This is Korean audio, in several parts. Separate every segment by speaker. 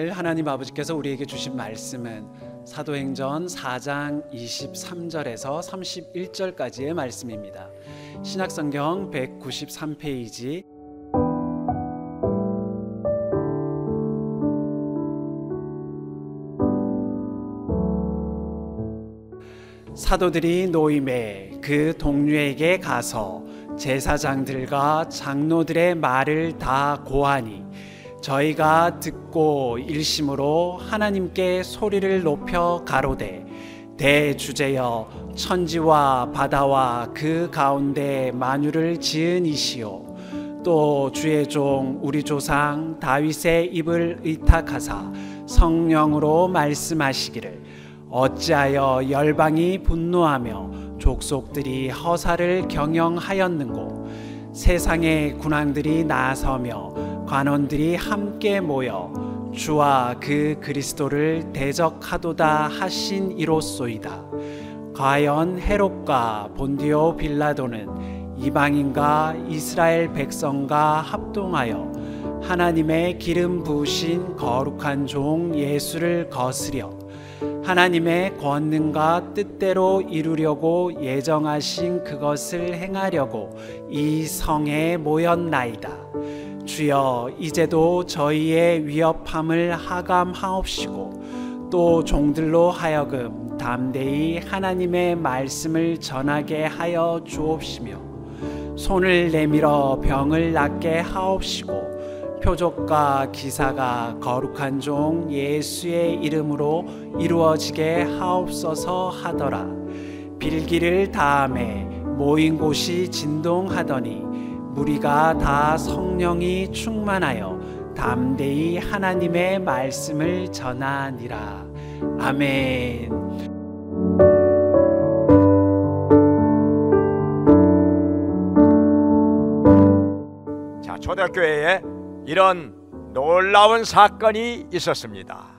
Speaker 1: 오늘 하나님 아버지께서 우리에게 주신 말씀은 사도행전 4장 23절에서 31절까지의 말씀입니다. 신약성경 193페이지. 사도들이 노임에 그 동료에게 가서 제사장들과 장로들의 말을 다 고하니 저희가 듣고 일심으로 하나님께 소리를 높여 가로되 대주제여 천지와 바다와 그 가운데 만유를 지은 이시오 또 주의 종 우리 조상 다윗의 입을 의탁하사 성령으로 말씀하시기를 어찌하여 열방이 분노하며 족속들이 허사를 경영하였는고 세상의 군왕들이 나서며 관원들이 함께 모여 주와 그 그리스도를 대적하도다 하신 이로소이다. 과연 헤롯과 본디오 빌라도는 이방인과 이스라엘 백성과 합동하여 하나님의 기름 부으신 거룩한 종 예수를 거스려 하나님의 권능과 뜻대로 이루려고 예정하신 그것을 행하려고 이 성에 모였나이다. 주여 이제도 저희의 위협함을 하감하옵시고 또 종들로 하여금 담대히 하나님의 말씀을 전하게 하여 주옵시며 손을 내밀어 병을 낫게 하옵시고 표적과 기사가 거룩한 종 예수의 이름으로 이루어지게 하옵소서 하더라. 빌기를 다음에 모인 곳이 진동하더니 무리가 다 성령이 충만하여 담대히 하나님의 말씀을 전하니라. 아멘.
Speaker 2: 자, 초대교회에 이런 놀라운 사건이 있었습니다.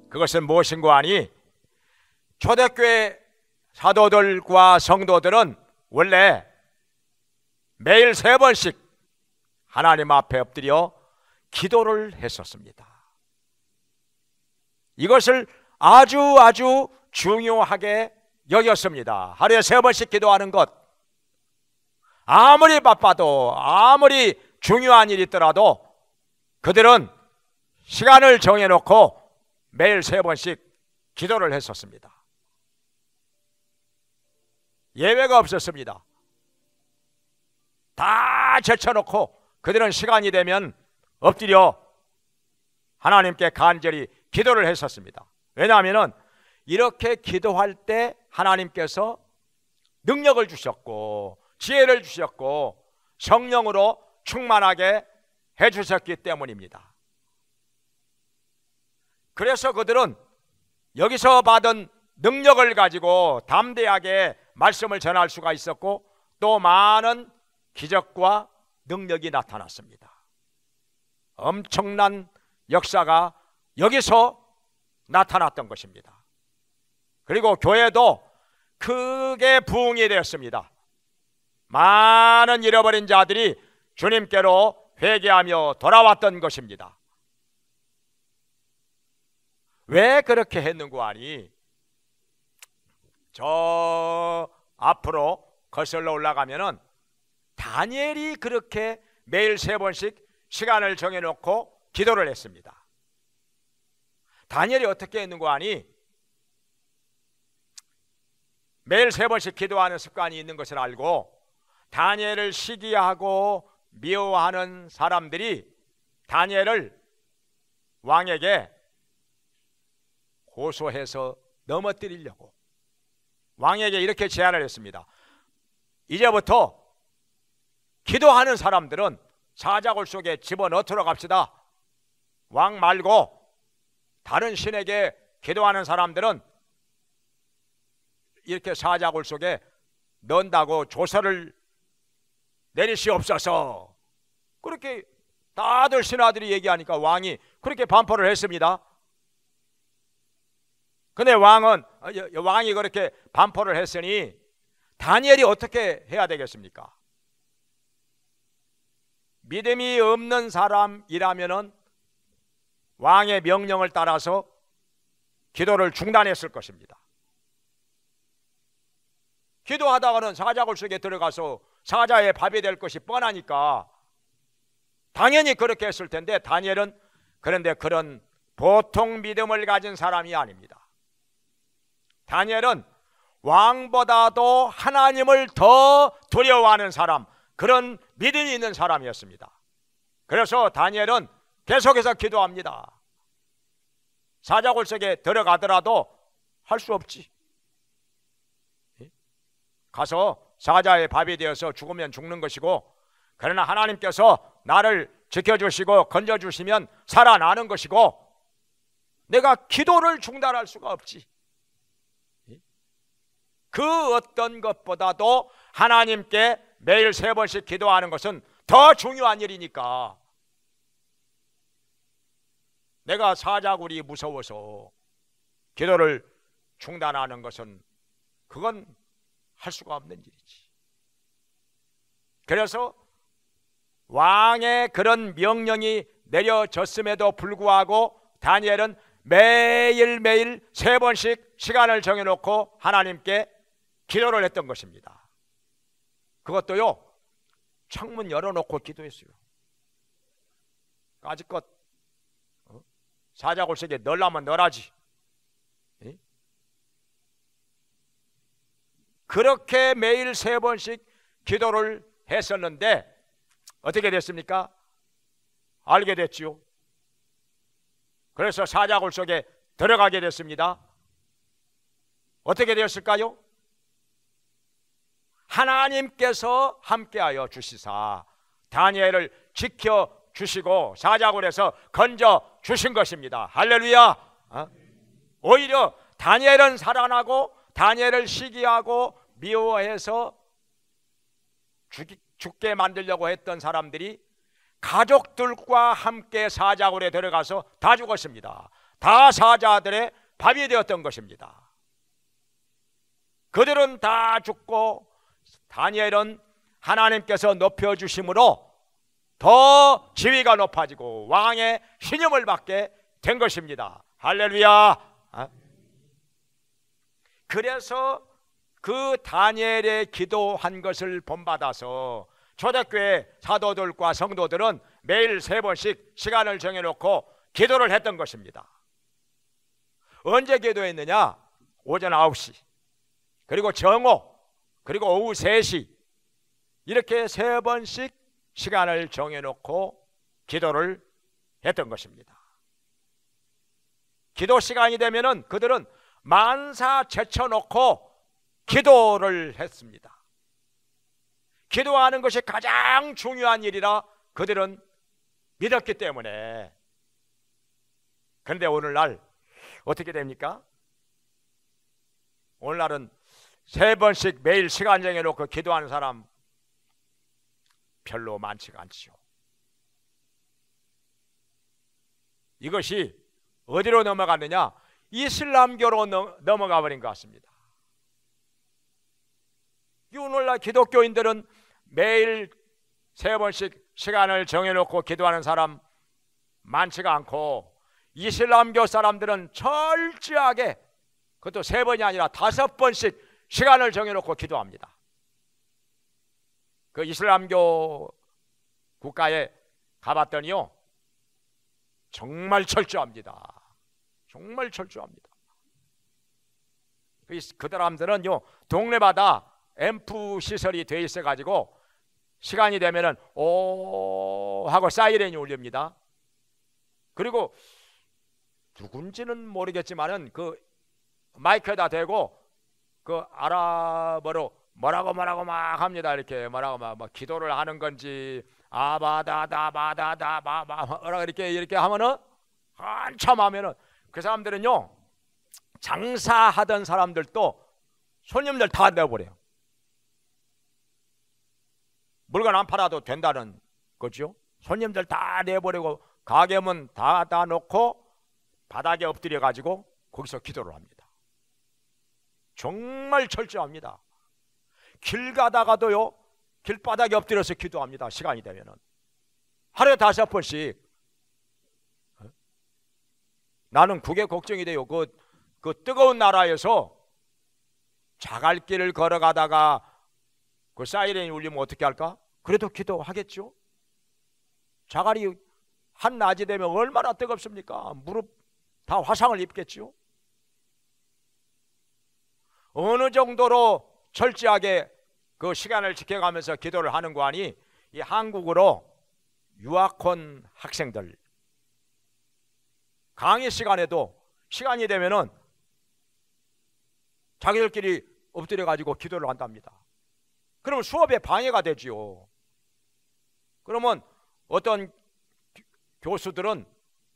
Speaker 2: 그것은 무엇인고 하니 초대교회 사도들과 성도들은 원래 매일 3번씩 하나님 앞에 엎드려 기도를 했었습니다. 이것을 아주 중요하게 여겼습니다. 하루에 3번씩 기도하는 것, 아무리 바빠도 아무리 중요한 일이 있더라도 그들은 시간을 정해놓고 매일 3번씩 기도를 했었습니다. 예외가 없었습니다. 다 제쳐놓고 그들은 시간이 되면 엎드려 하나님께 간절히 기도를 했었습니다. 왜냐하면 이렇게 기도할 때 하나님께서 능력을 주셨고 지혜를 주셨고 성령으로 충만하게 해주셨기 때문입니다. 그래서 그들은 여기서 받은 능력을 가지고 담대하게 말씀을 전할 수가 있었고 또 많은 기적과 능력이 나타났습니다. 엄청난 역사가 여기서 나타났던 것입니다. 그리고 교회도 크게 부흥이 되었습니다. 많은 잃어버린 자들이 주님께로 회개하며 돌아왔던 것입니다. 왜 그렇게 했는고 하니 저 앞으로 거슬러 올라가면은 다니엘이 그렇게 매일 3번씩 시간을 정해놓고 기도를 했습니다. 다니엘이 어떻게 했는고 하니 매일 3번씩 기도하는 습관이 있는 것을 알고 다니엘을 시기하고 미워하는 사람들이 다니엘을 왕에게 고소해서 넘어뜨리려고 왕에게 이렇게 제안을 했습니다. 이제부터 기도하는 사람들은 사자굴 속에 집어넣도록 합시다. 왕 말고 다른 신에게 기도하는 사람들은 이렇게 사자굴 속에 넣는다고 조서를 내리시옵소서. 그렇게 다들 신하들이 얘기하니까 왕이 그렇게 반포를 했습니다. 근데 왕이 그렇게 반포를 했으니 다니엘이 어떻게 해야 되겠습니까? 믿음이 없는 사람이라면은 왕의 명령을 따라서 기도를 중단했을 것입니다. 기도하다가는 사자굴 속에 들어가서 사자의 밥이 될 것이 뻔하니까 당연히 그렇게 했을 텐데, 다니엘은 그런데 그런 보통 믿음을 가진 사람이 아닙니다. 다니엘은 왕보다도 하나님을 더 두려워하는 사람, 그런 믿음이 있는 사람이었습니다. 그래서 다니엘은 계속해서 기도합니다. 사자굴 속에 들어가더라도 할 수 없지. 가서 사자의 밥이 되어서 죽으면 죽는 것이고, 그러나 하나님께서 나를 지켜주시고 건져주시면 살아나는 것이고, 내가 기도를 중단할 수가 없지. 그 어떤 것보다도 하나님께 매일 3번씩 기도하는 것은 더 중요한 일이니까, 내가 사자굴이 무서워서 기도를 중단하는 것은 그건 할 수가 없는 일이지. 그래서 왕의 그런 명령이 내려졌음에도 불구하고 다니엘은 매일매일 3번씩 시간을 정해놓고 하나님께 기도를 했던 것입니다. 그것도요, 창문 열어놓고 기도했어요. 까짓것 사자굴 속에 넣으려면 넣어라지. 그렇게 매일 3번씩 기도를 했었는데 어떻게 됐습니까? 알게 됐지요. 그래서 사자굴 속에 들어가게 됐습니다. 어떻게 되었을까요? 하나님께서 함께하여 주시사 다니엘을 지켜주시고 사자굴에서 건져주신 것입니다. 할렐루야. 오히려 다니엘은 살아나고 다니엘을 시기하고 미워해서 죽게 만들려고 했던 사람들이 가족들과 함께 사자굴에 들어가서 다 죽었습니다. 다 사자들의 밥이 되었던 것입니다. 그들은 다 죽고 다니엘은 하나님께서 높여주심으로 더 지위가 높아지고 왕의 신임을 받게 된 것입니다. 할렐루야. 그래서 그 다니엘의 기도한 것을 본받아서 초대교회 사도들과 성도들은 매일 3번씩 시간을 정해놓고 기도를 했던 것입니다. 언제 기도했느냐? 오전 9시, 그리고 정오, 그리고 오후 3시, 이렇게 3번씩 시간을 정해놓고 기도를 했던 것입니다. 기도 시간이 되면은 그들은 만사 제쳐놓고 기도를 했습니다. 기도하는 것이 가장 중요한 일이라 그들은 믿었기 때문에. 그런데 오늘날 어떻게 됩니까? 오늘날은 3번씩 매일 시간 정해놓고 기도하는 사람 별로 많지가 않지요. 이것이 어디로 넘어갔느냐? 이슬람교로 넘어가 버린 것 같습니다. 오늘날 기독교인들은 매일 3번씩 시간을 정해놓고 기도하는 사람 많지가 않고, 이슬람교 사람들은 철저하게, 그것도 3번이 아니라 5번씩 시간을 정해놓고 기도합니다. 그 이슬람교 국가에 가봤더니요, 정말 철저합니다. 정말 철저합니다. 그 사람들은요, 동네마다 앰프 시설이 돼 있어 가지고 시간이 되면은 오 하고 사이렌이 울립니다. 그리고 누군지는 모르겠지만은 그 마이크에다 대고 그 아랍어로 뭐라고 막 합니다. 이렇게 뭐라고 막 기도를 하는 건지 아바다다바다다바바 이렇게 하면은 한참 하면은 그 사람들은요, 장사하던 사람들도 손님들 다 내버려요. 물건 안 팔아도 된다는 거죠. 손님들 다 내버리고 가게문 다 놓고 바닥에 엎드려 가지고 거기서 기도를 합니다. 정말 철저합니다. 길 가다가도요, 길바닥에 엎드려서 기도합니다. 시간이 되면은 하루에 5번씩. 나는 그게 걱정이 돼요. 그 뜨거운 나라에서 자갈길을 걸어가다가 그 사이렌이 울리면 어떻게 할까? 그래도 기도하겠죠. 자갈이 한낮이 되면 얼마나 뜨겁습니까? 무릎 다 화상을 입겠죠. 어느 정도로 철저하게 그 시간을 지켜가면서 기도를 하는 거 아니? 이 한국으로 유학 온 학생들 강의 시간에도 시간이 되면은 자기들끼리 엎드려 가지고 기도를 한답니다. 그러면 수업에 방해가 되지요. 그러면 어떤 교수들은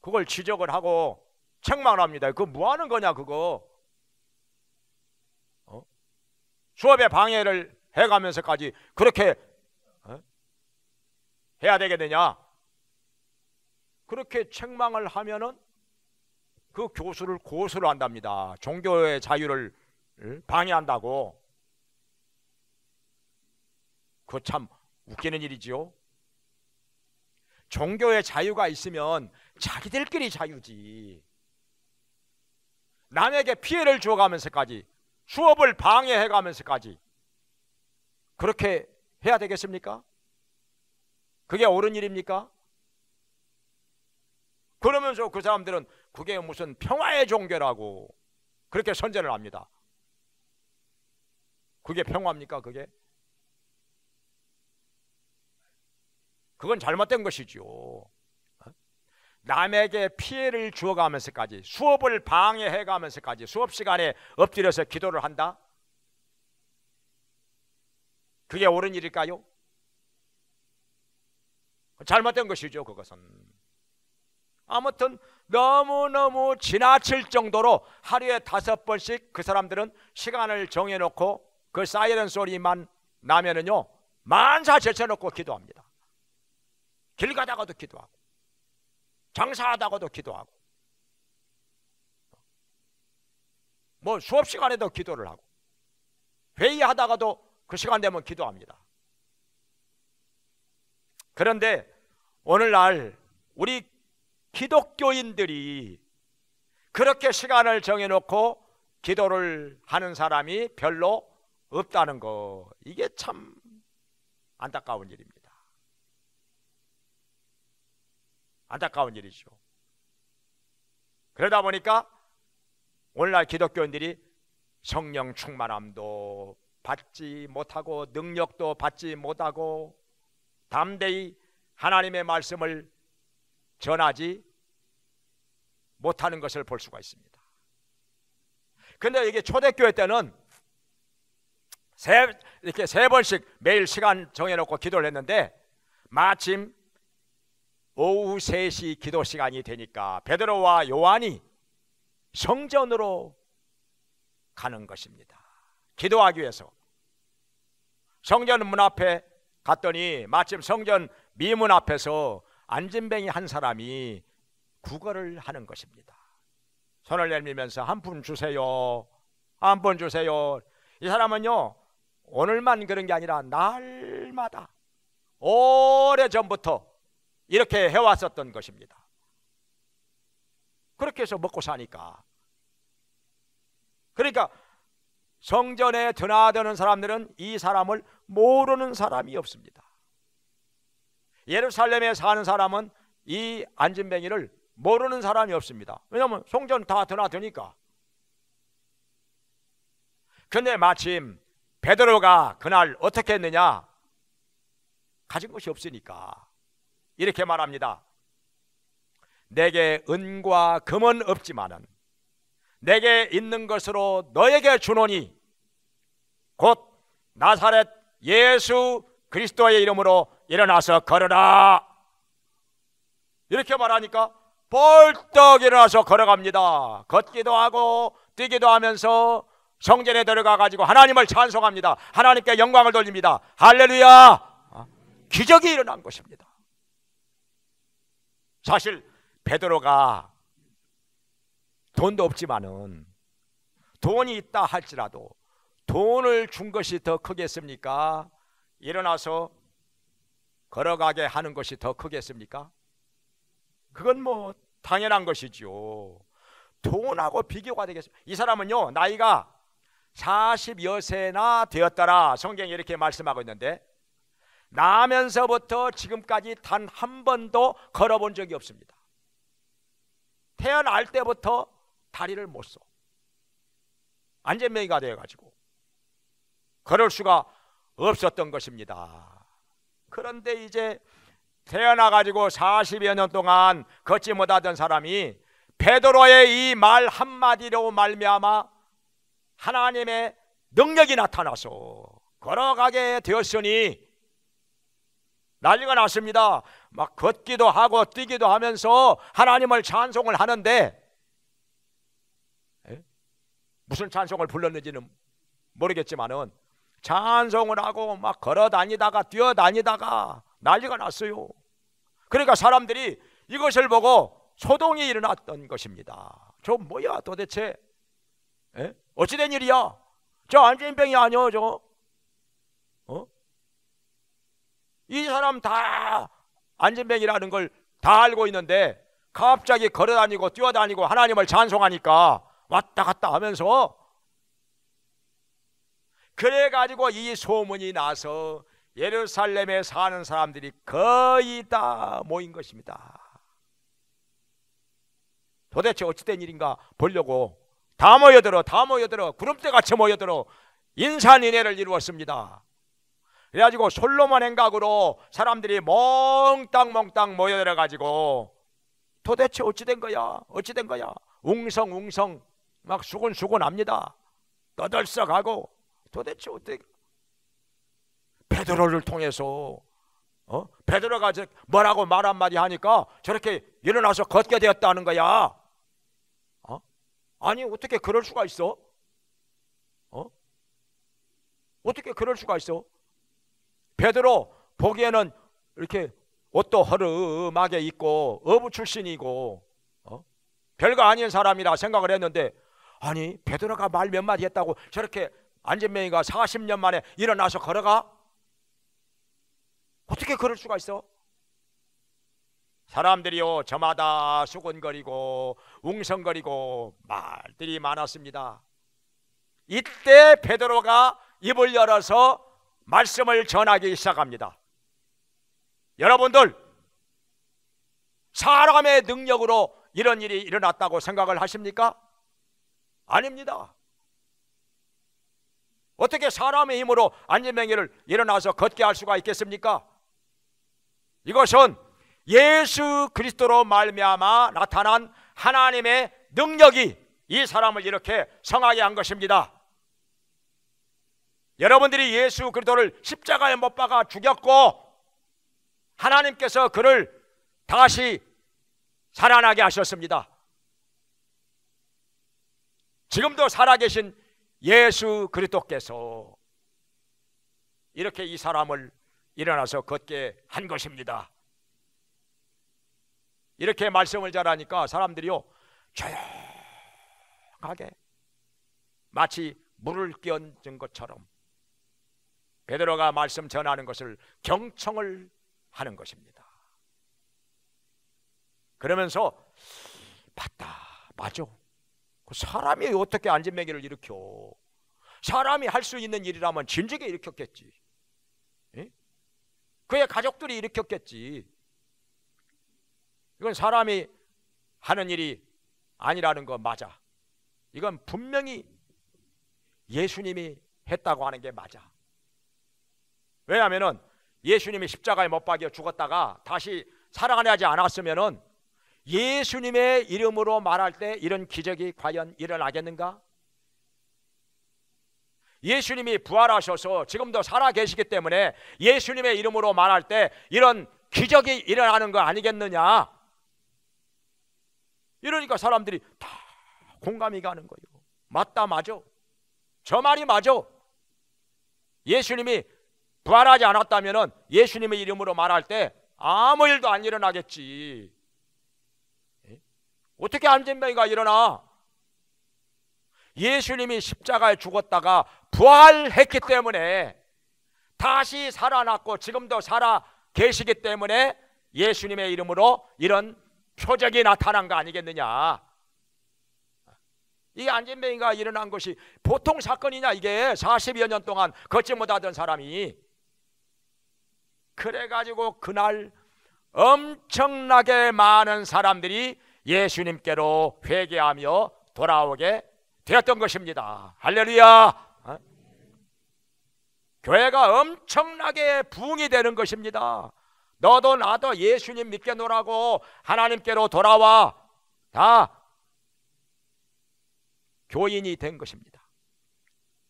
Speaker 2: 그걸 지적을 하고 책망을 합니다. 그거 뭐 하는 거냐 그거. 수업에 방해를 해가면서까지 그렇게 해야 되겠느냐. 그렇게 책망을 하면은 그 교수를 고소를 한답니다. 종교의 자유를 방해한다고. 그거 참 웃기는 일이지요. 종교의 자유가 있으면 자기들끼리 자유지. 남에게 피해를 주어가면서까지 수업을 방해해가면서까지 그렇게 해야 되겠습니까? 그게 옳은 일입니까? 그러면서 그 사람들은 그게 무슨 평화의 종교라고 그렇게 선전을 합니다. 그게 평화입니까? 그건 잘못된 것이죠. 남에게 피해를 주어가면서까지 수업을 방해해가면서까지 수업 시간에 엎드려서 기도를 한다? 그게 옳은 일일까요? 잘못된 것이죠. 그것은. 아무튼 너무너무 지나칠 정도로 하루에 5번씩 그 사람들은 시간을 정해놓고 그 사이렌 소리만 나면은요 만사 제쳐놓고 기도합니다. 길 가다가도 기도하고 장사하다가도 기도하고 뭐 수업 시간에도 기도를 하고 회의하다가도 그 시간 되면 기도합니다. 그런데 오늘날 우리 기독교인들이 그렇게 시간을 정해놓고 기도를 하는 사람이 별로 없다는 거, 이게 참 안타까운 일입니다. 안타까운 일이죠. 그러다 보니까 오늘날 기독교인들이 성령 충만함도 받지 못하고 능력도 받지 못하고 담대히 하나님의 말씀을 전하지 못하는 것을 볼 수가 있습니다. 그런데 이게 초대교회 때는 이렇게 3번씩 매일 시간 정해놓고 기도를 했는데 마침 오후 3시 기도 시간이 되니까 베드로와 요한이 성전으로 가는 것입니다. 기도하기 위해서. 성전 문 앞에 갔더니 마침 성전 미문 앞에서 안진뱅이 한 사람이 구걸을 하는 것입니다. 손을 내밀면서 한 푼 주세요, 한 푼 주세요. 이 사람은요 오늘만 그런 게 아니라 날마다 오래전부터 이렇게 해왔었던 것입니다. 그렇게 해서 먹고 사니까. 그러니까 성전에 드나드는 사람들은 이 사람을 모르는 사람이 없습니다. 예루살렘에 사는 사람은 이 안진뱅이를 모르는 사람이 없습니다. 왜냐하면 성전 다 드나드니까. 그런데 마침 베드로가 그날 어떻게 했느냐? 가진 것이 없으니까 이렇게 말합니다. 내게 은과 금은 없지만은 내게 있는 것으로 너에게 주노니 곧 나사렛 예수 그리스도의 이름으로 일어나서 걸어라. 이렇게 말하니까 벌떡 일어나서 걸어갑니다. 걷기도 하고 뛰기도 하면서 성전에 들어가 가지고 하나님을 찬송합니다. 하나님께 영광을 돌립니다. 할렐루야. 기적이 일어난 것입니다. 사실 베드로가 돈도 없지만은 돈이 있다 할지라도 돈을 준 것이 더 크겠습니까? 일어나서 걸어가게 하는 것이 더 크겠습니까? 그건 뭐 당연한 것이죠. 돈하고 비교가 되겠습니다. 이 사람은요 나이가 40여 세나 되었더라 성경이 이렇게 말씀하고 있는데 나면서부터 지금까지 단 한 번도 걸어본 적이 없습니다. 태어날 때부터 다리를 못 써. 안전병이가 되어가지고 걸을 수가 없었던 것입니다. 그런데 이제 태어나가지고 40여 년 동안 걷지 못하던 사람이 베드로의 이 말 한마디로 말미암아 하나님의 능력이 나타나서 걸어가게 되었으니 난리가 났습니다. 막 걷기도 하고 뛰기도 하면서 하나님을 찬송을 하는데 무슨 찬송을 불렀는지는 모르겠지만은 찬송을 하고 막 걸어 다니다가 뛰어 다니다가 난리가 났어요. 그러니까 사람들이 이것을 보고 소동이 일어났던 것입니다. 저 뭐야 도대체? 어찌된 일이야? 저 안진병이 아니여 저? 이 사람 다 안진병이라는 걸 다 알고 있는데 갑자기 걸어 다니고 뛰어 다니고 하나님을 찬송하니까 왔다 갔다 하면서 그래가지고 이 소문이 나서 예루살렘에 사는 사람들이 거의 다 모인 것입니다. 도대체 어찌된 일인가 보려고 다 모여들어 구름대같이 모여들어 인산인해를 이루었습니다. 그래가지고 솔로몬 행각으로 사람들이 몽땅 모여들어가지고 도대체 어찌된 거야 웅성웅성 막 수군수군합니다. 떠들썩하고 도대체 어떻게 베드로를 통해서 베드로가 뭐라고 말 한마디 하니까 저렇게 일어나서 걷게 되었다는 거야. 아니 어떻게 그럴 수가 있어? 어떻게 그럴 수가 있어? 베드로 보기에는 이렇게 옷도 허름하게 입고 어부 출신이고 별거 아닌 사람이라 생각을 했는데 아니 베드로가 말 몇 마디 했다고 저렇게 안진뱅이가 40년 만에 일어나서 걸어가? 어떻게 그럴 수가 있어? 사람들이요 저마다 수군거리고 웅성거리고 말들이 많았습니다. 이때 베드로가 입을 열어서 말씀을 전하기 시작합니다. 여러분들 사람의 능력으로 이런 일이 일어났다고 생각을 하십니까? 아닙니다. 어떻게 사람의 힘으로 안진뱅이를 일어나서 걷게 할 수가 있겠습니까? 이것은 예수 그리스도로 말미암아 나타난 하나님의 능력이 이 사람을 이렇게 성하게 한 것입니다. 여러분들이 예수 그리스도를 십자가에 못 박아 죽였고 하나님께서 그를 다시 살아나게 하셨습니다. 지금도 살아계신 예수 그리스도께서 이렇게 이 사람을 일어나서 걷게 한 것입니다. 이렇게 말씀을 잘하니까 사람들이요 조용하게 마치 물을 끼얹은 것처럼 베드로가 말씀 전하는 것을 경청을 하는 것입니다. 그러면서 맞아. 그 사람이 어떻게 안진뱅이를 일으켜? 사람이 할 수 있는 일이라면 진즉에 일으켰겠지. 에? 그의 가족들이 일으켰겠지. 이건 사람이 하는 일이 아니라는 거 맞아. 이건 분명히 예수님이 했다고 하는 게 맞아. 왜냐하면 예수님이 십자가에 못 박여 죽었다가 다시 살아나지 않았으면 예수님의 이름으로 말할 때 이런 기적이 과연 일어나겠는가? 예수님이 부활하셔서 지금도 살아계시기 때문에 예수님의 이름으로 말할 때 이런 기적이 일어나는 거 아니겠느냐? 이러니까 사람들이 다 공감이 가는 거예요. 맞다, 맞아. 저 말이 맞아. 예수님이 부활하지 않았다면 예수님의 이름으로 말할 때 아무 일도 안 일어나겠지. 어떻게 안진뱅이가 일어나? 예수님이 십자가에 죽었다가 부활했기 때문에 다시 살아났고 지금도 살아 계시기 때문에 예수님의 이름으로 이런 표적이 나타난 거 아니겠느냐? 이게 안진뱅이가 일어난 것이 보통 사건이냐 이게. 40여 년 동안 걷지 못하던 사람이. 그래가지고 그날 엄청나게 많은 사람들이 예수님께로 회개하며 돌아오게 되었던 것입니다. 할렐루야. 교회가 엄청나게 부흥이 되는 것입니다. 너도 나도 예수님 믿게 노라고 하나님께로 돌아와 다 교인이 된 것입니다.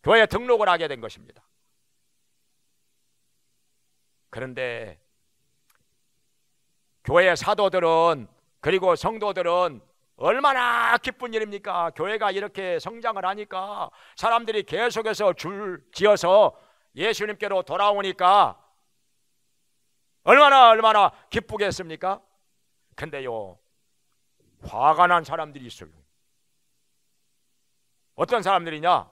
Speaker 2: 교회에 등록을 하게 된 것입니다. 그런데 교회 사도들은 그리고 성도들은 얼마나 기쁜 일입니까? 교회가 이렇게 성장을 하니까 사람들이 계속해서 줄 지어서 예수님께로 돌아오니까 얼마나 기쁘겠습니까? 근데요, 화가 난 사람들이 있어요. 어떤 사람들이냐?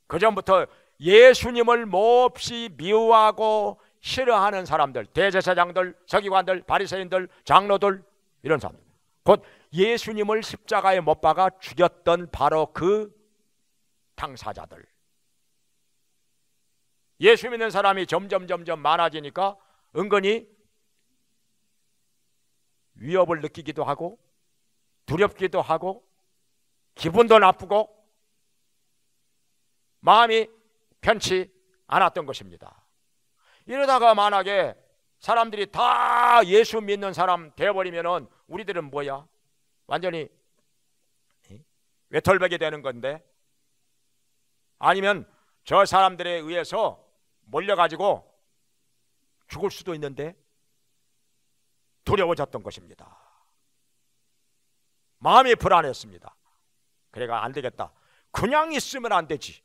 Speaker 2: 그전부터 예수님을 몹시 미워하고 싫어하는 사람들, 대제사장들, 서기관들, 바리새인들, 장로들, 이런 사람들, 곧 예수님을 십자가에 못 박아 죽였던 바로 그 당사자들. 예수 믿는 사람이 점점 많아지니까 은근히 위협을 느끼기도 하고 두렵기도 하고 기분도 나쁘고 마음이 편치 않았던 것입니다. 이러다가 만약에 사람들이 다 예수 믿는 사람 되어버리면은 우리들은 뭐야? 완전히 외톨백이 되는 건데, 아니면 저 사람들에 의해서 몰려가지고 죽을 수도 있는데 두려워졌던 것입니다. 마음이 불안했습니다. 그래가 안 되겠다. 그냥 있으면 안 되지.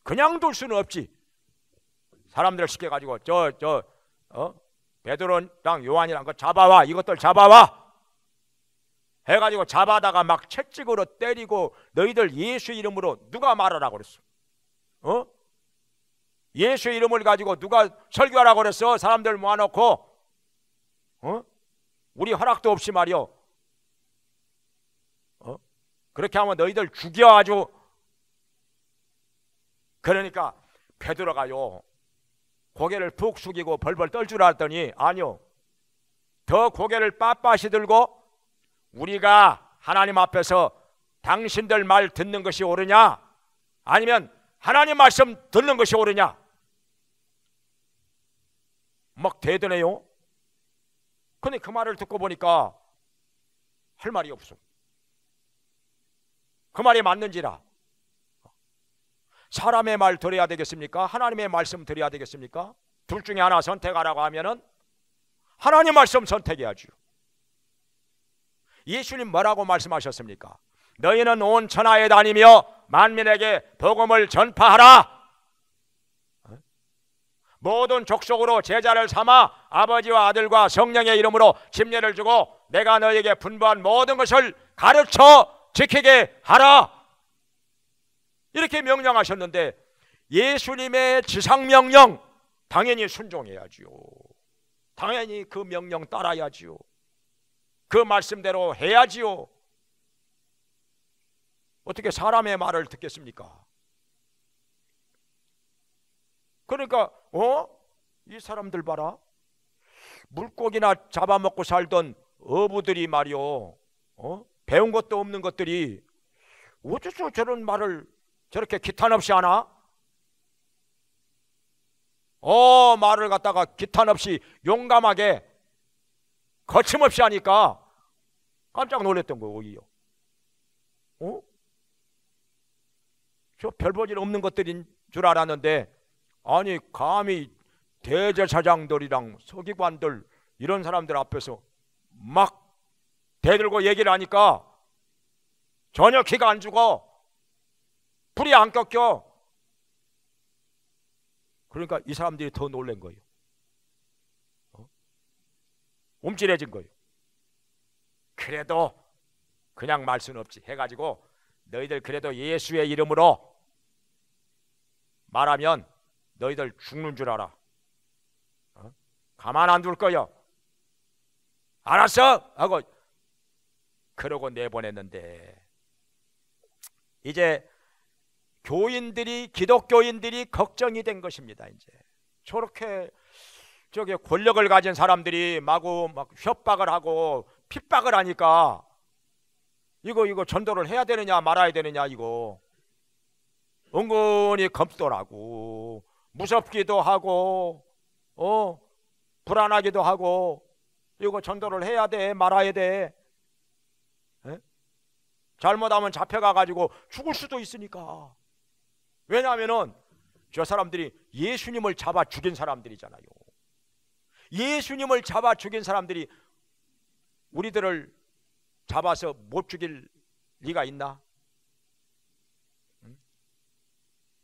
Speaker 2: 그냥 둘 수는 없지. 사람들을 시켜가지고 베드로랑 요한이랑 거 잡아와, 이것들 잡아와 해가지고 잡아다가 막 채찍으로 때리고, 너희들 예수 이름으로 누가 말하라고 그랬어? 예수 이름을 가지고 누가 설교하라고 그랬어? 사람들 모아놓고 우리 허락도 없이 말이요. 그렇게 하면 너희들 죽여 아주. 그러니까 베드로가요, 고개를 푹 숙이고 벌벌 떨 줄 알았더니 아니요, 더 고개를 빳빳이 들고 우리가 하나님 앞에서 당신들 말 듣는 것이 옳으냐 아니면 하나님 말씀 듣는 것이 옳으냐 막 대드네요. 근데 그 말을 듣고 보니까 할 말이 없어. 그 말이 맞는지라. 사람의 말 들어야 되겠습니까? 하나님의 말씀 들어야 되겠습니까? 둘 중에 하나 선택하라고 하면은 하나님 말씀 선택해야죠. 예수님 뭐라고 말씀하셨습니까? 너희는 온 천하에 다니며 만민에게 복음을 전파하라. 모든 족속으로 제자를 삼아 아버지와 아들과 성령의 이름으로 침례를 주고 내가 너희에게 분부한 모든 것을 가르쳐 지키게 하라. 이렇게 명령하셨는데 예수님의 지상명령 당연히 순종해야지요. 당연히 그 명령 따라야지요. 그 말씀대로 해야지요. 어떻게 사람의 말을 듣겠습니까? 그러니까 이 사람들 봐라. 물고기나 잡아먹고 살던 어부들이 말이요, 배운 것도 없는 것들이 어째서 저런 말을 저렇게 기탄 없이 하나? 말을 갖다가 기탄 없이 용감하게 거침없이 하니까 깜짝 놀랐던 거예요. 오히려 저 별볼일 없는 것들인 줄 알았는데, 아니 감히 대제사장들이랑 서기관들 이런 사람들 앞에서 막 대들고 얘기를 하니까 전혀 기가 안 죽어. 불이 안 꺾여. 그러니까 이 사람들이 더 놀란 거예요. 움찔해진 거예요. 그래도 그냥 말 수는 없지 해가지고 너희들 그래도 예수의 이름으로 말하면 너희들 죽는 줄 알아. 가만 안 둘 거요. 알았어? 하고 그러고 내보냈는데 이제 교인들이, 기독교인들이 걱정이 된 것입니다. 이제 저렇게 저게 권력을 가진 사람들이 마구 막 협박을 하고 핍박을 하니까 이거 전도를 해야 되느냐 말아야 되느냐, 이거 은근히 겁더라고. 무섭기도 하고 불안하기도 하고, 이거 전도를 해야 돼 말아야 돼? 에? 잘못하면 잡혀가 가지고 죽을 수도 있으니까. 왜냐하면은 저 사람들이 예수님을 잡아 죽인 사람들이잖아요. 예수님을 잡아 죽인 사람들이 우리들을 잡아서 못 죽일 리가 있나?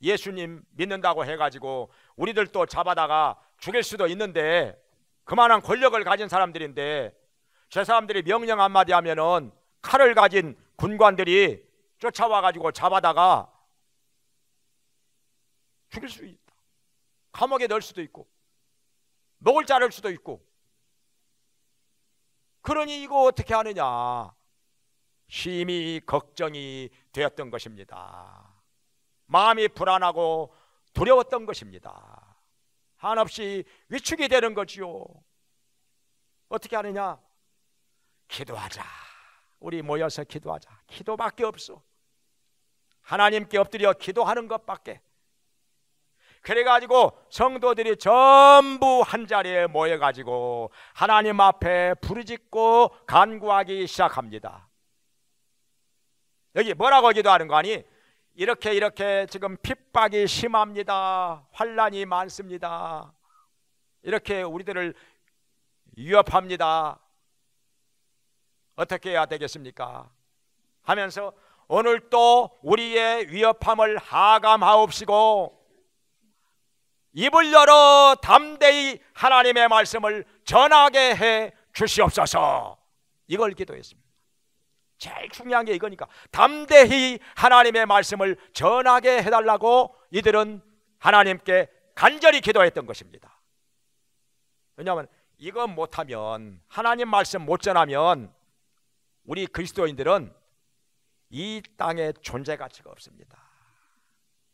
Speaker 2: 예수님 믿는다고 해가지고 우리들도 잡아다가 죽일 수도 있는데, 그만한 권력을 가진 사람들인데 저 사람들이 명령 한마디 하면은 칼을 가진 군관들이 쫓아와가지고 잡아다가 죽일 수 있다. 감옥에 넣을 수도 있고 목을 자를 수도 있고. 그러니 이거 어떻게 하느냐, 심히 걱정이 되었던 것입니다. 마음이 불안하고 두려웠던 것입니다. 한없이 위축이 되는 거지요. 어떻게 하느냐, 기도하자. 우리 모여서 기도하자. 기도밖에 없어. 하나님께 엎드려 기도하는 것밖에. 그래가지고 성도들이 전부 한자리에 모여가지고 하나님 앞에 부르짖고 간구하기 시작합니다. 여기 뭐라고 기도하는 거 아니? 이렇게 지금 핍박이 심합니다. 환난이 많습니다. 이렇게 우리들을 위협합니다. 어떻게 해야 되겠습니까? 하면서 오늘 또 우리의 위협함을 하감하옵시고 입을 열어 담대히 하나님의 말씀을 전하게 해 주시옵소서. 이걸 기도했습니다. 제일 중요한 게 이거니까 담대히 하나님의 말씀을 전하게 해달라고 이들은 하나님께 간절히 기도했던 것입니다. 왜냐하면 이거 못하면, 하나님 말씀 못 전하면 우리 그리스도인들은 이 땅에 존재 가치가 없습니다.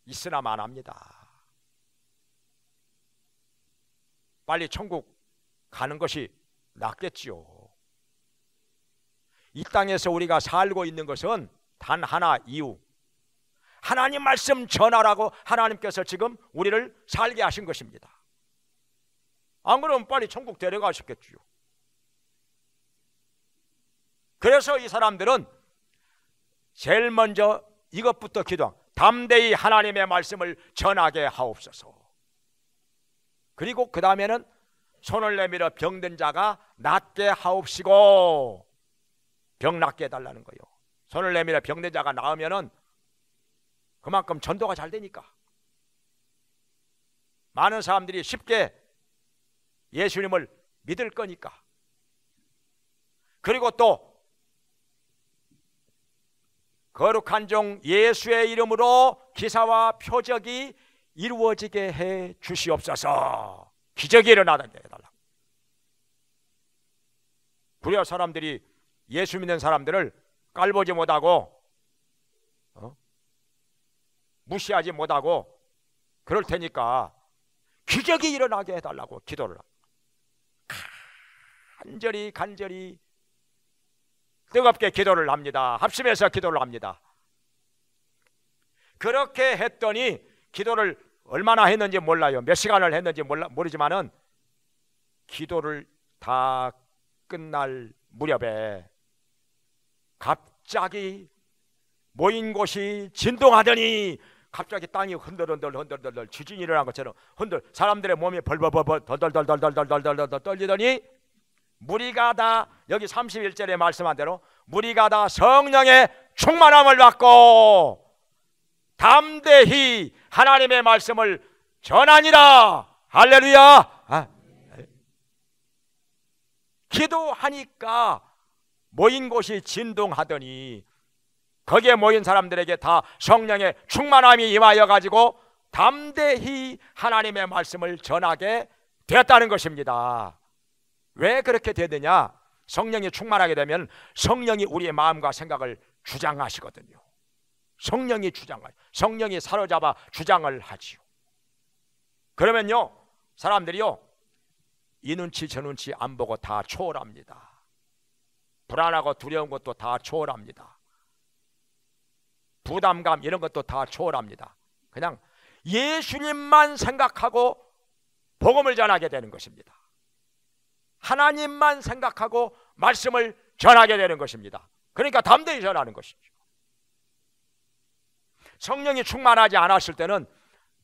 Speaker 2: 있으나 마나합니다. 빨리 천국 가는 것이 낫겠지요. 이 땅에서 우리가 살고 있는 것은 단 하나 이유, 하나님 말씀 전하라고 하나님께서 지금 우리를 살게 하신 것입니다. 안 그러면 빨리 천국 데려가셨겠지요. 그래서 이 사람들은 제일 먼저 이것부터 기도한, 담대히 하나님의 말씀을 전하게 하옵소서. 그리고 그 다음에는 손을 내밀어 병든 자가 낫게 하옵시고, 병 낫게 해달라는 거예요. 손을 내밀어 병든 자가 나으면은 그만큼 전도가 잘 되니까 많은 사람들이 쉽게 예수님을 믿을 거니까. 그리고 또 거룩한 종 예수의 이름으로 기사와 표적이 이루어지게 해 주시옵소서. 기적이 일어나게 해달라. 그래야 사람들이 예수 믿는 사람들을 깔보지 못하고 무시하지 못하고 그럴 테니까 기적이 일어나게 해달라고 기도를 간절히 뜨겁게 기도를 합니다. 합심해서 기도를 합니다. 그렇게 했더니 기도를 얼마나 했는지 몰라요. 몇 시간을 했는지 모르지만은 기도를 다 끝날 무렵에 갑자기 모인 곳이 진동하더니, 갑자기 땅이 흔들흔들 지진이 일어난 것처럼 사람들의 몸이 벌벌벌 덜덜덜덜덜덜덜 떨리더니 무리가 다, 여기 31절에 말씀한 대로 무리가 다 성령의 충만함을 받고 담대히 하나님의 말씀을 전하니라. 할렐루야. 기도하니까 모인 곳이 진동하더니 거기에 모인 사람들에게 다 성령의 충만함이 임하여 가지고 담대히 하나님의 말씀을 전하게 되었다는 것입니다. 왜 그렇게 되느냐? 성령이 충만하게 되면 성령이 우리의 마음과 생각을 주장하시거든요. 성령이 사로잡아 주장을 하지요. 그러면요, 사람들이요, 이 눈치 저 눈치 안 보고 다 초월합니다. 불안하고 두려운 것도 다 초월합니다. 부담감 이런 것도 다 초월합니다. 그냥 예수님만 생각하고 복음을 전하게 되는 것입니다. 하나님만 생각하고 말씀을 전하게 되는 것입니다. 그러니까 담대히 전하는 것이죠. 성령이 충만하지 않았을 때는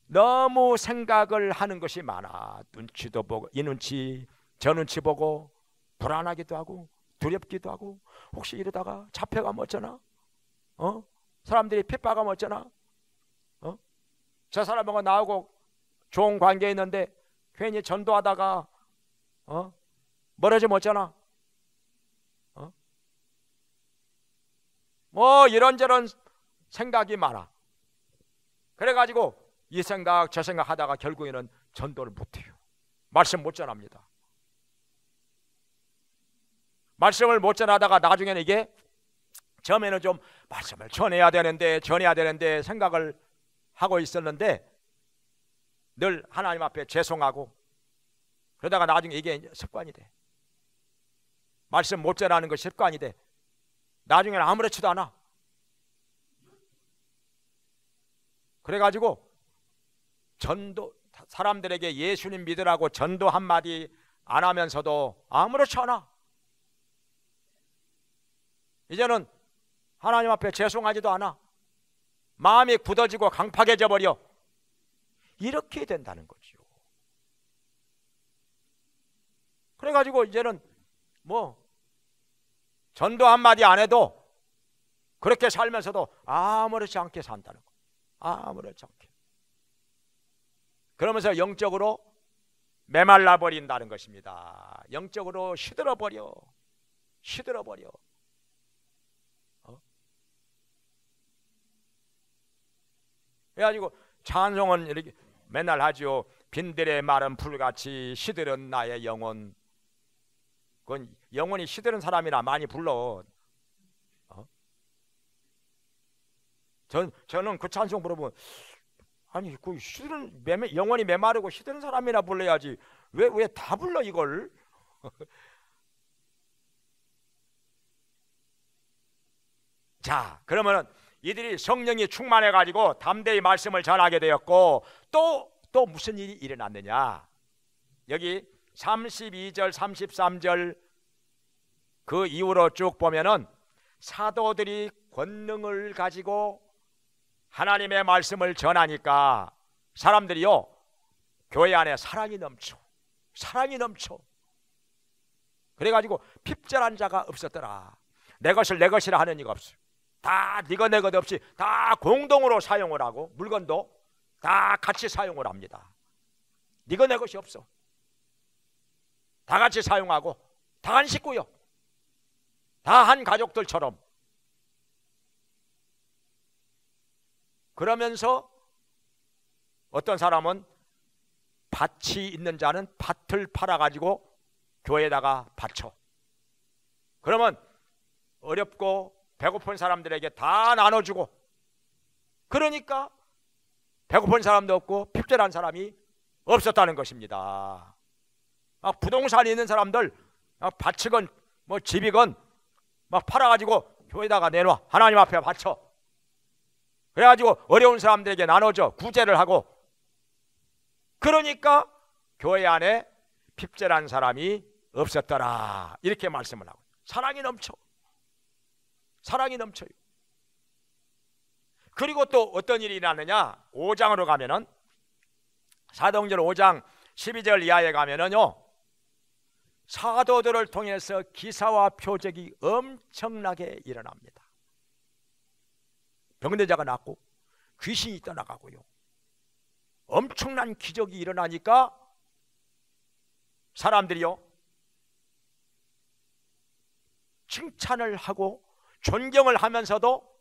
Speaker 2: 너무 생각을 하는 것이 많아. 눈치도 보고, 이 눈치 저 눈치 보고, 불안하기도 하고 두렵기도 하고, 혹시 이러다가 잡혀가면 어쩌나? 사람들이 핍박하면 어쩌나? 저 사람하고 나하고 좋은 관계에 있는데 괜히 전도하다가 멀어지면 어쩌나? 뭐 이런저런 생각이 많아. 그래가지고 이 생각 저 생각 하다가 결국에는 전도를 못해요. 말씀 못 전합니다. 말씀을 못 전하다가 나중에는 이게 처음에는 좀 말씀을 전해야 되는데 생각을 하고 있었는데 늘 하나님 앞에 죄송하고, 그러다가 나중에 이게 습관이 돼. 말씀 못 전하는 것이 습관이 돼. 나중에는 아무렇지도 않아. 그래가지고 전도, 사람들에게 예수님 믿으라고 전도 한마디 안 하면서도 아무렇지 않아. 이제는 하나님 앞에 죄송하지도 않아. 마음이 굳어지고 강팍해져 버려. 이렇게 된다는 거죠. 그래가지고 이제는 뭐 전도 한마디 안 해도 그렇게 살면서도 아무렇지 않게 산다는 거예요. 아무렇지 않게. 그러면서 영적으로 메말라 버린다는 것입니다. 영적으로 시들어 버려. 그래가지고 찬송은 이렇게 맨날 하지요. 빈들의 마른 풀같이 시들은 나의 영혼. 그건 영혼이 시들은 사람이나 많이 불러. 저는 그 찬송 부르면, 아니 그 시들은 영혼이 메마르고 시들은 사람이나 불러야지 왜 다 불러 이걸? 자, 그러면은 이들이 성령이 충만해 가지고 담대히 말씀을 전하게 되었고, 또 무슨 일이 일어났느냐? 여기 32절 33절 그 이후로 쭉 보면은 사도들이 권능을 가지고 하나님의 말씀을 전하니까 사람들이요, 교회 안에 사랑이 넘쳐. 그래가지고 핍절한 자가 없었더라. 내 것을 내 것이라 하는 이가 없어요. 다 네가 내 것 없이 다 공동으로 사용을 하고, 물건도 다 같이 사용을 합니다. 네가 내 것이 없어. 다 같이 사용하고 다 한 식구요. 다 한 가족들처럼. 그러면서 어떤 사람은 밭이 있는 자는 밭을 팔아가지고 교회에다가 바쳐. 그러면 어렵고 배고픈 사람들에게 다 나눠주고, 그러니까 배고픈 사람도 없고 핍절한 사람이 없었다는 것입니다. 막 부동산이 있는 사람들 밭이건 뭐 집이건 막 팔아가지고 교회에다가 내놔. 하나님 앞에 바쳐. 그래가지고 어려운 사람들에게 나눠줘. 구제를 하고. 그러니까 교회 안에 핍절한 사람이 없었더라. 이렇게 말씀을 하고, 사랑이 넘쳐요. 그리고 또 어떤 일이 일어나느냐? 5장으로 가면은, 사도행전 5장 12절 이하에 가면은요, 사도들을 통해서 기사와 표적이 엄청나게 일어납니다. 병든 자가 낫고 귀신이 떠나가고요. 엄청난 기적이 일어나니까 사람들이요, 칭찬을 하고 존경을 하면서도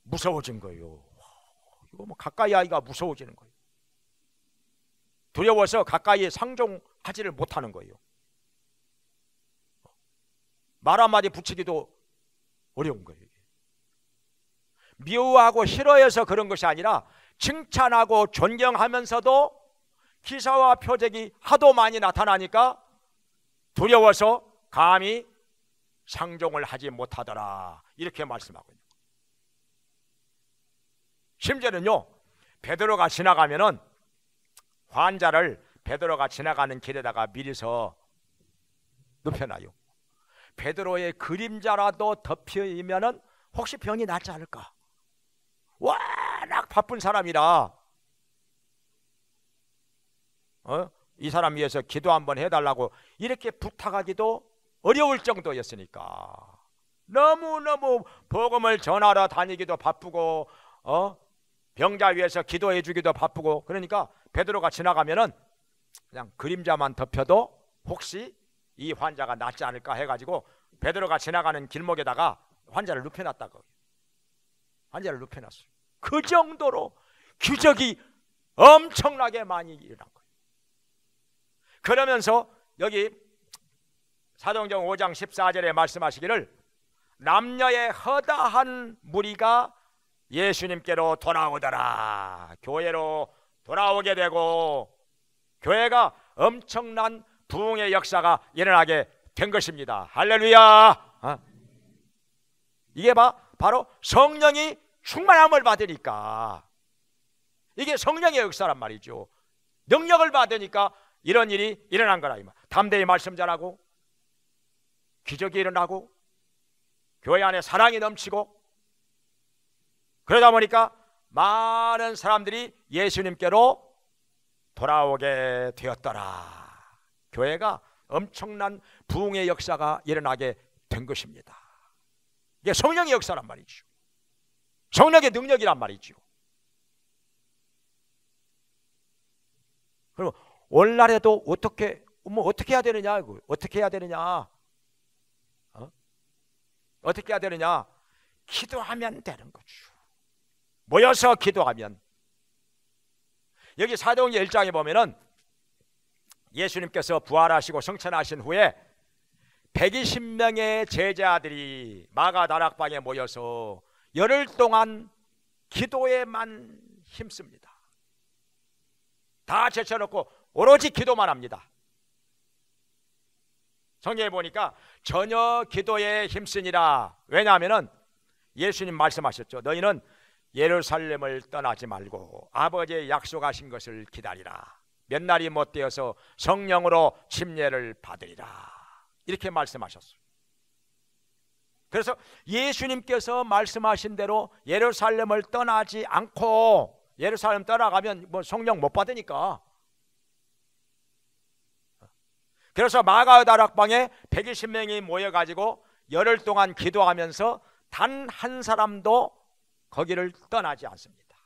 Speaker 2: 무서워진 거예요. 이거 뭐 가까이 하기가 무서워지는 거예요. 두려워서 가까이에 상종하지를 못하는 거예요. 말 한마디 붙이기도 어려운 거예요. 미워하고 싫어해서 그런 것이 아니라 칭찬하고 존경하면서도 기사와 표적이 하도 많이 나타나니까 두려워서 감히 상종을 하지 못하더라, 이렇게 말씀하고 있는 거예요. 심지어는요, 베드로가 지나가면은 환자를 베드로가 지나가는 길에다가 미리서 눕혀놔요. 베드로의 그림자라도 덮여이면은 혹시 병이 낫지 않을까? 워낙 바쁜 사람이라 이 사람 위해서 기도 한번 해달라고 이렇게 부탁하기도 어려울 정도였으니까, 너무너무 복음을 전하러 다니기도 바쁘고 병자 위해서 기도해 주기도 바쁘고, 그러니까 베드로가 지나가면은 그냥 그림자만 덮여도 혹시 이 환자가 낫지 않을까 해가지고 베드로가 지나가는 길목에다가 환자를 눕혀놨다고. 환자를 눕혀놨어요. 그 정도로 기적이 엄청나게 많이 일어난 거예요. 그러면서 여기 사도행전 5장 14절에 말씀하시기를 남녀의 허다한 무리가 예수님께로 돌아오더라. 교회로 돌아오게 되고 교회가 엄청난 부흥의 역사가 일어나게 된 것입니다. 할렐루야. 이게 바로 성령이 충만함을 받으니까, 이게 성령의 역사란 말이죠. 능력을 받으니까 이런 일이 일어난 거라. 담대히 말씀 전하고 기적이 일어나고 교회 안에 사랑이 넘치고, 그러다 보니까 많은 사람들이 예수님께로 돌아오게 되었더라. 교회가 엄청난 부흥의 역사가 일어나게 된 것입니다. 이게 성령의 역사란 말이죠. 성령의 능력이란 말이죠. 그럼 오늘날에도 어떻게 해야 되느냐? 어떻게 해야 되느냐? 어떻게 해야 되느냐? 기도하면 되는 거죠. 모여서 기도하면. 여기 사도행전 1장에 보면은 예수님께서 부활하시고 승천하신 후에 120명의 제자들이 마가다락방에 모여서 열흘 동안 기도에만 힘씁니다. 다 제쳐놓고 오로지 기도만 합니다. 성경에 보니까 전혀 기도에 힘쓰니라. 왜냐하면 예수님 말씀하셨죠. 너희는 예루살렘을 떠나지 말고 아버지의 약속하신 것을 기다리라. 몇 날이 못되어서 성령으로 침례를 받으리라. 이렇게 말씀하셨어요. 그래서 예수님께서 말씀하신 대로 예루살렘을 떠나지 않고, 예루살렘 떠나가면 뭐 성령 못 받으니까, 그래서 마가다락방에 120명이 모여가지고 열흘 동안 기도하면서 단 한 사람도 거기를 떠나지 않습니다.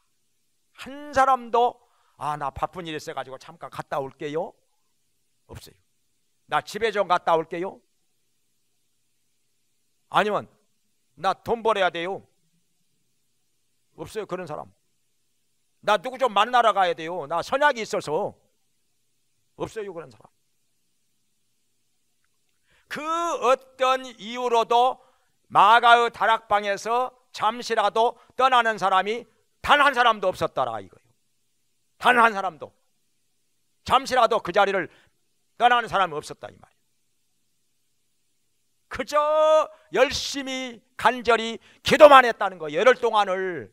Speaker 2: 한 사람도 나 바쁜 일 있어가지고 잠깐 갔다 올게요, 없어요. 나 집에 좀 갔다 올게요, 아니면 나 돈 벌어야 돼요, 없어요. 그런 사람. 나 누구 좀 만나러 가야 돼요, 나 선약이 있어서, 없어요. 그런 사람. 그 어떤 이유로도 마가의 다락방에서 잠시라도 떠나는 사람이 단 한 사람도 없었더라 이거예요. 단 한 사람도 잠시라도 그 자리를 떠나는 사람이 없었다 이 말이에요. 그저 열심히 간절히 기도만 했다는 거예요. 열흘 동안을.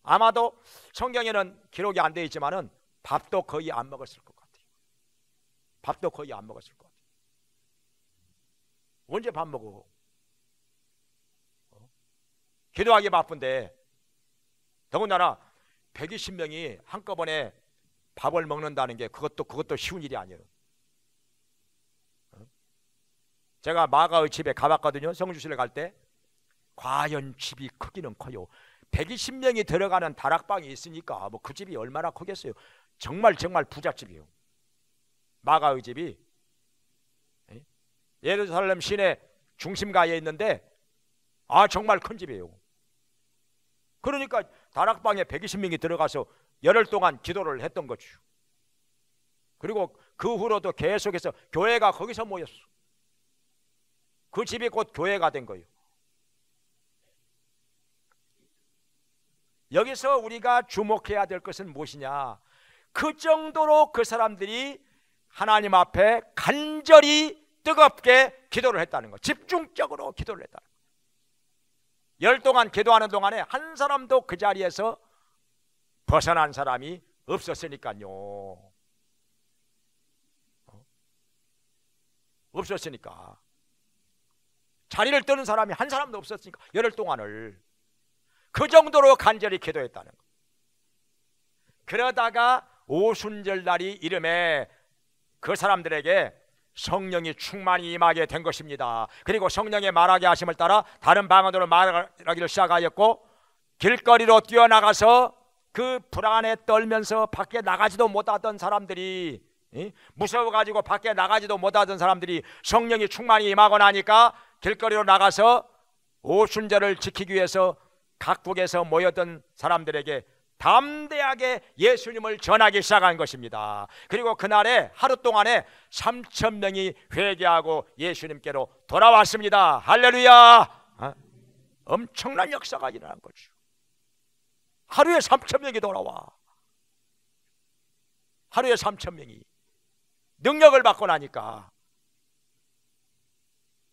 Speaker 2: 아마도 성경에는 기록이 안 되어 있지만은 밥도 거의 안 먹었을 것 같아요. 밥도 거의 안 먹었을 것 같아요. 언제 밥 먹어? 기도하기 바쁜데, 더군다나 120명이 한꺼번에 밥을 먹는다는 게 그것도 쉬운 일이 아니에요. 제가 마가의 집에 가봤거든요. 성주시를 갈 때. 과연 집이 크기는 커요. 120명이 들어가는 다락방이 있으니까 뭐 그 집이 얼마나 크겠어요. 정말 부잣집이에요. 마가의 집이 예루살렘 시내 중심가에 있는데 정말 큰 집이에요. 그러니까 다락방에 120명이 들어가서 열흘 동안 기도를 했던 거죠. 그리고 그 후로도 계속해서 교회가 거기서 모였어. 그 집이 곧 교회가 된 거예요. 여기서 우리가 주목해야 될 것은 무엇이냐? 그 정도로 그 사람들이 하나님 앞에 간절히 뜨겁게 기도를 했다는 거, 집중적으로 기도를 했다는 거. 열 동안 기도하는 동안에 한 사람도 그 자리에서 벗어난 사람이 없었으니까요. 없었으니까. 자리를 뜨는 사람이 한 사람도 없었으니까 열흘 동안을 그 정도로 간절히 기도했다는 거. 그러다가 오순절 날이 이름에 그 사람들에게 성령이 충만히 임하게 된 것입니다. 그리고 성령의 말하게 하심을 따라 다른 방언으로 말하기를 시작하였고, 길거리로 뛰어나가서 그 불안에 떨면서 밖에 나가지도 못하던 사람들이, 무서워가지고 밖에 나가지도 못하던 사람들이 성령이 충만히 임하고 나니까 길거리로 나가서 오순절을 지키기 위해서 각국에서 모였던 사람들에게 담대하게 예수님을 전하기 시작한 것입니다. 그리고 그날에 하루 동안에 3,000명이 회개하고 예수님께로 돌아왔습니다. 할렐루야. 엄청난 역사가 일어난 거죠. 하루에 3,000명이 돌아와. 하루에 3,000명이 능력을 받고 나니까.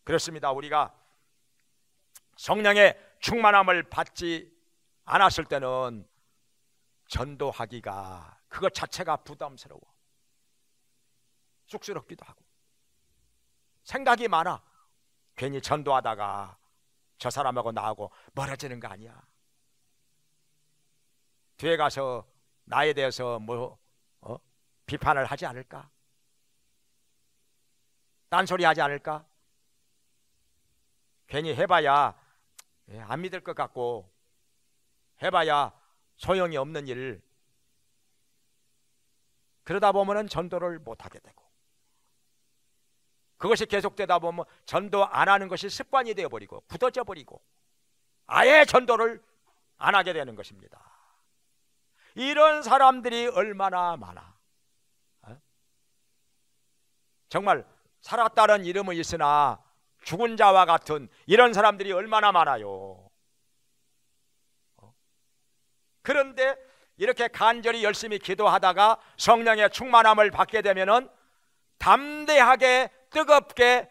Speaker 2: 그렇습니다. 우리가 성령의 충만함을 받지 않았을 때는 전도하기가 그것 자체가 부담스러워, 쑥스럽기도 하고, 생각이 많아. 괜히 전도하다가 저 사람하고 나하고 멀어지는 거 아니야? 뒤에 가서 나에 대해서 비판을 하지 않을까? 딴소리 하지 않을까? 괜히 해봐야 안 믿을 것 같고, 해봐야 소용이 없는 일. 그러다 보면은 전도를 못하게 되고, 그것이 계속되다 보면 전도 안 하는 것이 습관이 되어버리고 굳어져 버리고 아예 전도를 안 하게 되는 것입니다. 이런 사람들이 얼마나 많아. 정말 살았다는 이름은 있으나 죽은 자와 같은 이런 사람들이 얼마나 많아요. 그런데 이렇게 간절히 열심히 기도하다가 성령의 충만함을 받게 되면은 담대하게 뜨겁게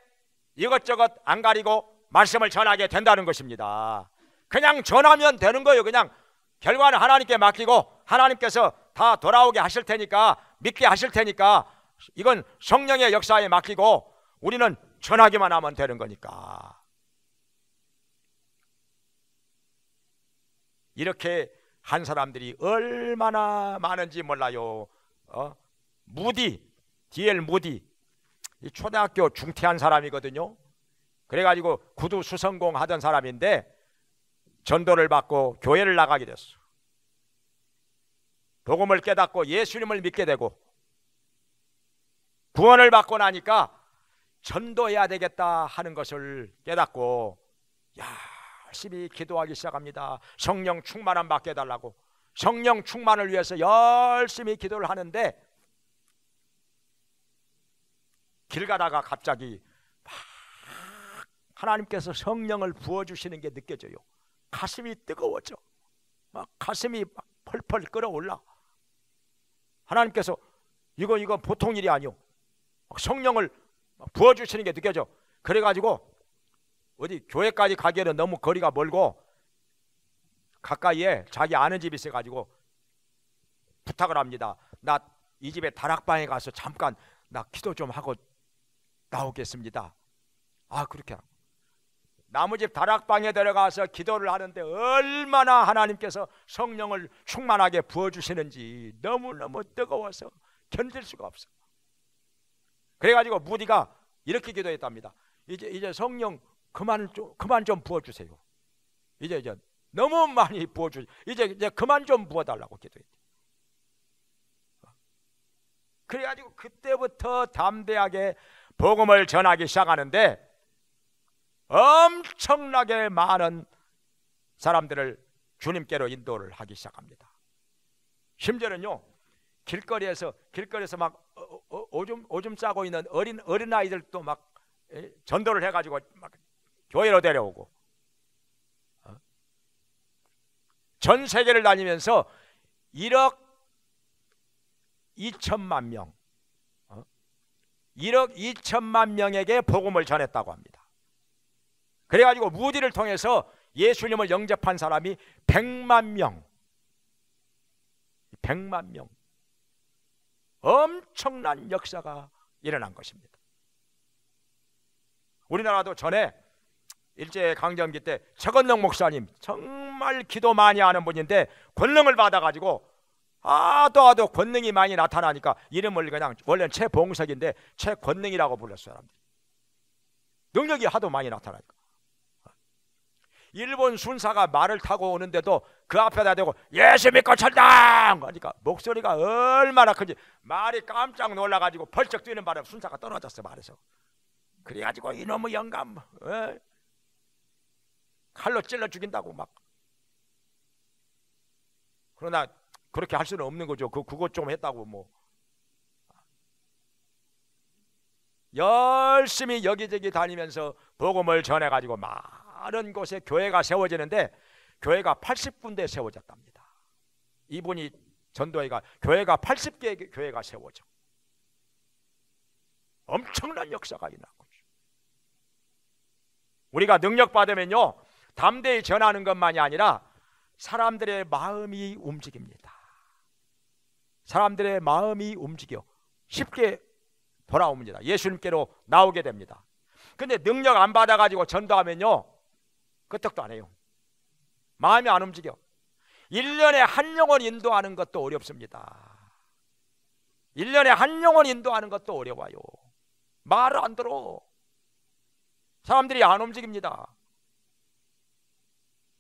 Speaker 2: 이것저것 안 가리고 말씀을 전하게 된다는 것입니다. 그냥 전하면 되는 거예요. 그냥 결과는 하나님께 맡기고 하나님께서 다 돌아오게 하실 테니까, 믿게 하실 테니까 이건 성령의 역사에 맡기고 우리는 전하기만 하면 되는 거니까. 이렇게 한 사람들이 얼마나 많은지 몰라요. 무디, D.L. 무디, 이 초등학교 중퇴한 사람이거든요. 그래가지고 구두 수성공 하던 사람인데 전도를 받고 교회를 나가게 됐어. 복음을 깨닫고 예수님을 믿게 되고 구원을 받고 나니까 전도해야 되겠다 하는 것을 깨닫고 열심히 기도하기 시작합니다. 성령 충만함 받게 해달라고. 성령 충만을 위해서 열심히 기도를 하는데 길 가다가 갑자기 막 하나님께서 성령을 부어주시는 게 느껴져요. 가슴이 뜨거워져. 막 가슴이 막 펄펄 끓어올라. 하나님께서 이거 보통 일이 아니오. 성령을 부어주시는 게 느껴져. 그래가지고 어디 교회까지 가기에는 너무 거리가 멀고 가까이에 자기 아는 집이 있어가지고 부탁을 합니다. 나 이 집에 다락방에 가서 잠깐 나 기도 좀 하고 나오겠습니다. 그렇게 나무 집 다락방에 들어가서 기도를 하는데 얼마나 하나님께서 성령을 충만하게 부어주시는지 너무너무 뜨거워서 견딜 수가 없어. 그래가지고 무디가 이렇게 기도했답니다. 이제 성령 그만 좀 부어주세요. 이제 너무 많이 부어주. 이제 그만 좀 부어달라고 기도했대. 그래가지고 그때부터 담대하게 복음을 전하기 시작하는데 엄청나게 많은 사람들을 주님께로 인도를 하기 시작합니다. 심지어는요, 길거리에서 막 오줌 싸고 있는 어린 아이들도 막 전도를 해가지고 막 교회로 데려오고 전 세계를 다니면서 1억 2천만 명 1억 2천만 명에게 복음을 전했다고 합니다. 그래가지고 무디를 통해서 예수님을 영접한 사람이 100만 명 100만 명 엄청난 역사가 일어난 것입니다. 우리나라도 전에 일제강점기 때 최건능 목사님 정말 기도 많이 하는 분인데 권능을 받아가지고 하도 권능이 많이 나타나니까 이름을 그냥 원래는 최봉석인데 최권능이라고 불렀어요. 사람들이. 능력이 하도 많이 나타나니까 일본 순사가 말을 타고 오는데도 그 앞에다 대고 예수 믿고 천당! 그러니까 목소리가 얼마나 큰지 말이 깜짝 놀라가지고 벌쩍 뛰는 바람에 순사가 떨어졌어 말에서. 그래가지고 이놈의 영감 칼로 찔러 죽인다고 막. 그러나 그렇게 할 수는 없는 거죠. 그것 좀 했다고 뭐. 열심히 여기저기 다니면서 복음을 전해가지고 많은 곳에 교회가 세워지는데 교회가 80군데 세워졌답니다. 이분이 전도회가 교회가 80개의 교회가 세워져. 엄청난 역사가 일어난 거죠. 우리가 능력 받으면요 담대히 전하는 것만이 아니라 사람들의 마음이 움직입니다. 사람들의 마음이 움직여 쉽게 돌아옵니다. 예수님께로 나오게 됩니다. 근데 능력 안 받아가지고 전도하면요 끄떡도 안 해요. 마음이 안 움직여. 1년에 한 영혼 인도하는 것도 어렵습니다. 1년에 한 영혼 인도하는 것도 어려워요. 말을 안 들어. 사람들이 안 움직입니다.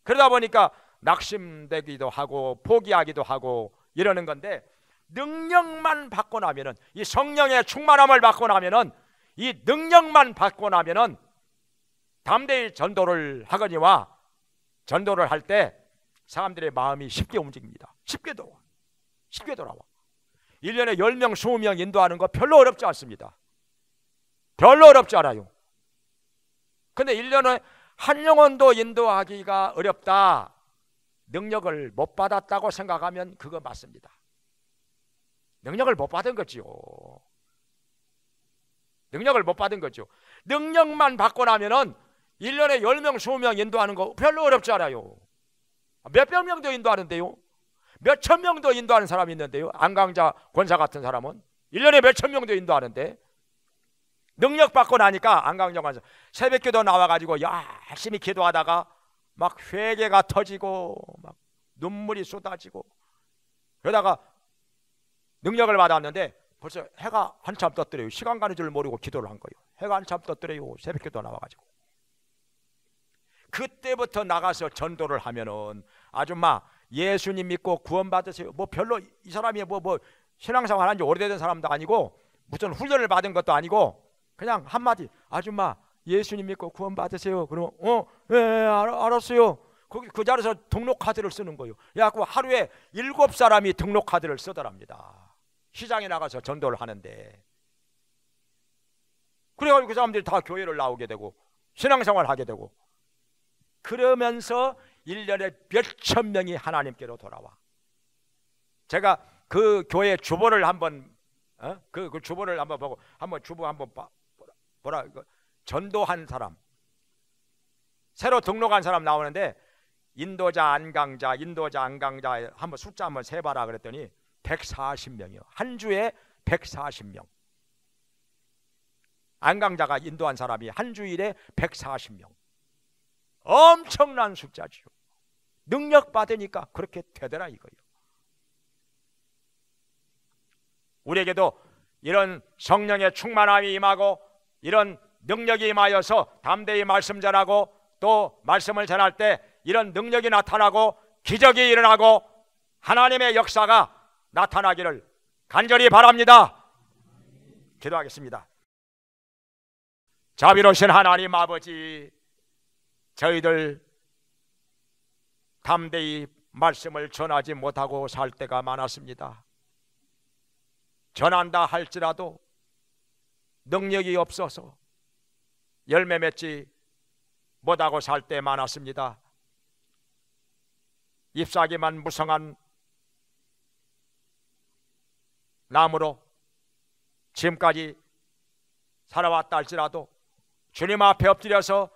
Speaker 2: 그러다 보니까 낙심되기도 하고 포기하기도 하고 이러는 건데 능력만 받고 나면은 이 성령의 충만함을 받고 나면은 이 능력만 받고 나면은 담대히 전도를 하거니와 전도를 할 때 사람들의 마음이 쉽게 움직입니다. 쉽게 돌아와. 1년에 10명, 20명 인도하는 거 별로 어렵지 않습니다. 별로 어렵지 않아요. 근데 1년에 한 영혼도 인도하기가 어렵다. 능력을 못 받았다고 생각하면 그거 맞습니다. 능력을 못 받은 거지요. 능력을 못 받은 거죠. 능력만 받고 나면은 1년에 10명, 20명 인도하는 거 별로 어렵지 않아요. 몇백 명도 인도하는데요. 몇천 명도 인도하는 사람이 있는데요. 안강자 권사 같은 사람은 1년에 몇천 명도 인도하는데 능력 받고 나니까 안강자 권사 새벽기도 나와가지고 열심히 기도하다가 막 회개가 터지고 막 눈물이 쏟아지고 그러다가 능력을 받았는데 벌써 해가 한참 떴더래요. 시간 가는 줄 모르고 기도를 한 거예요. 해가 한참 떴더래요. 새벽기도 나와가지고 그때부터 나가서 전도를 하면은 아줌마 예수님 믿고 구원 받으세요. 뭐 별로 이 사람이 뭐 신앙생활 한 지 오래된 사람도 아니고 무슨 훈련을 받은 것도 아니고 그냥 한마디 아줌마 예수님 믿고 구원 받으세요. 그러면 알았어요. 거기 그 자리에서 등록 카드를 쓰는 거예요. 그래갖고 하루에 7사람이 등록 카드를 쓰더랍니다. 시장에 나가서 전도를 하는데 그래가지고 그 사람들이 다 교회를 나오게 되고 신앙생활 하게 되고 그러면서 1년에 몇천 명이 하나님께로 돌아와. 제가 그 교회 주보를 한번 그 주보를 한번 보고 한번 주보 한번 보라. 전도한 사람 새로 등록한 사람 나오는데 인도자 안강자 한번 숫자 한번 세봐라 그랬더니 140명이요. 한 주에 140명. 안강자가 인도한 사람이 한 주일에 140명. 엄청난 숫자지요. 능력 받으니까 그렇게 되더라 이거예요. 우리에게도 이런 성령의 충만함이 임하고 이런 능력이 임하여서 담대히 말씀 전하고 또 말씀을 전할 때 이런 능력이 나타나고 기적이 일어나고 하나님의 역사가 나타나기를 간절히 바랍니다. 기도하겠습니다. 자비로우신 하나님 아버지, 저희들 담대히 말씀을 전하지 못하고 살 때가 많았습니다. 전한다 할지라도 능력이 없어서 열매 맺지 못하고 살 때 많았습니다. 잎사귀만 무성한 나무로 지금까지 살아왔다 할지라도 주님 앞에 엎드려서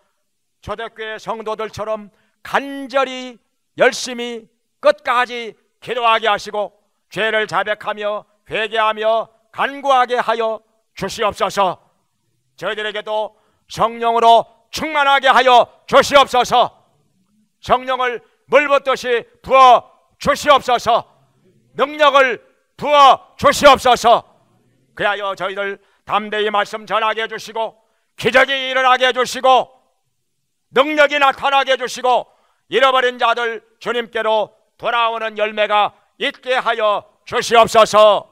Speaker 2: 초대교회 성도들처럼 간절히 열심히 끝까지 기도하게 하시고 죄를 자백하며 회개하며 간구하게 하여 주시옵소서. 저희들에게도 성령으로 충만하게 하여 주시옵소서. 성령을 물붓듯이 부어 주시옵소서. 능력을 부어 주시옵소서. 그리하여 저희들 담대히 말씀 전하게 해주시고 기적이 일어나게 해주시고 능력이 나타나게 해주시고 잃어버린 자들 주님께로 돌아오는 열매가 있게 하여 주시옵소서.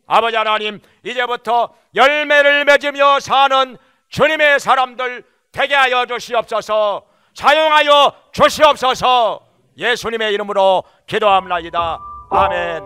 Speaker 2: 아버지 하나님, 이제부터 열매를 맺으며 사는 주님의 사람들 되게 하여 주시옵소서. 사용하여 주시옵소서. 예수님의 이름으로 기도합니다. 아멘.